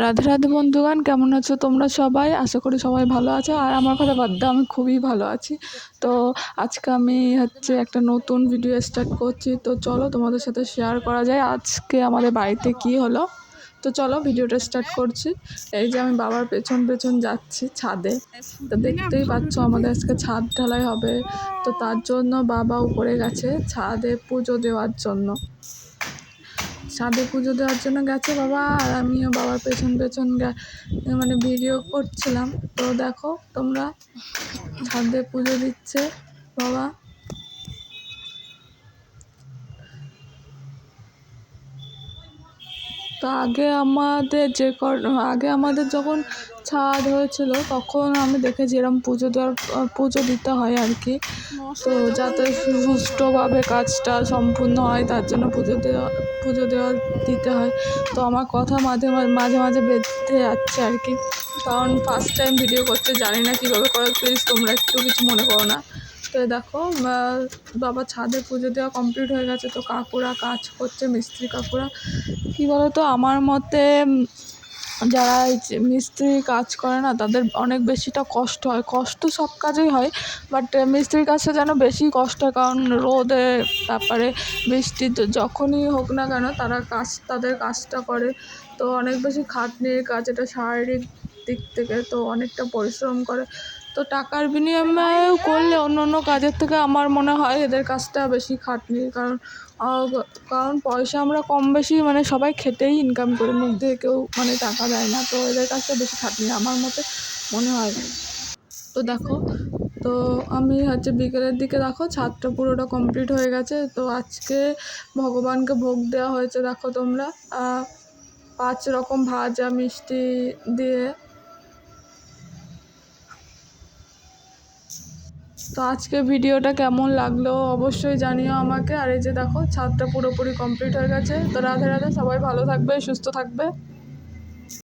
রাধে রাধে বন্ধুগণ, কেমন আছো তোমরা সবাই? আশা করি সবাই ভালো আছো। আর আমার কথা বাদ দাও, আমি খুবই ভালো আছি। তো আজকে আমি একটা নতুন ভিডিও স্টার্ট করছি। তো চলো তোমাদের সাথে শেয়ার করা যায় আজকে আমাদের বাড়িতে কি হলো। তো চলো ভিডিওটা স্টার্ট করছি। এই যে আমি বাবার পেছন পেছন যাচ্ছি ছাদে। তো দেখতেই পাচ্ছ আমাদের আজকে ছাদ ঢালাই হবে। তো তার জন্য বাবা উপরে গেছে ছাদে পুজো দেওয়ার জন্য। ছাদে পুজো দেওয়ার জন্য গেছে বাবা, আর আমিও বাবার পেছন পেছন মানে ভিডিও করছিলাম। তো দেখো তোমরা, ছাদে পুজো দিচ্ছে বাবা। তো আগে আমাদের যখন ছাদ হয়েছিল তখন আমি দেখেছি এরকম পুজো দিতে হয় আর কি। তো যাতে সুষ্ঠুভাবে কাজটা সম্পূর্ণ হয় তার জন্য পুজো দেওয়া দিতে হয়। তো আমার কথা মাঝে মাঝে বেঁধে যাচ্ছে আর কি, কারণ ফার্স্ট টাইম ভিডিও করতে জানি না কীভাবে করে, প্লিজ তোমরা একটু কিছু মনে করো না। তো দেখো বাবা ছাদে পুজো দেওয়া কমপ্লিট হয়ে গেছে। তো কাকুরা কাজ করছে, মিস্ত্রি কাকুরা। কী বলো তো, আমার মতে যারা এই যে মিস্ত্রি কাজ করে না তাদের অনেক বেশিটা কষ্ট হয়। কষ্ট সব কাজেই হয়, বাট মিস্ত্রির কাজটা যেন বেশি কষ্ট হয়, কারণ রোদে তারপরে বৃষ্টি যখনই হোক না কেন তাদের কাজটা করে। তো অনেক বেশি খাটনির কাজ, এটা শারীরিক দিক থেকে তো অনেকটা পরিশ্রম করে। তো টাকার বিনিময়েও করলে অন্য কাজের থেকে আমার মনে হয় এদের কাজটা বেশি খাটনির, কারণ পয়সা আমরা কম বেশি মানে সবাই খেতেই ইনকাম করি, মুখ দিয়ে কেউ মানে টাকা দেয় না। তো এদের কাজটা বেশি খাটনি আমার মতে মনে হয়। তো দেখো, তো আমি বিকেলের দিকে দেখো ছাদটা পুরোটা কমপ্লিট হয়ে গেছে। তো আজকে ভগবানকে ভোগ দেওয়া হয়েছে দেখো তোমরা, 5 রকম ভাজা মিষ্টি দিয়ে। তো আজকে ভিডিওটা কেমন লাগলো অবশ্যই জানিও আমাকে। আর এই যে দেখো ছাদটা পুরোপুরি কমপ্লিট হয়ে গেছে। তো রাধে রাধে, সবাই ভালো থাকবে, সুস্থ থাকবে।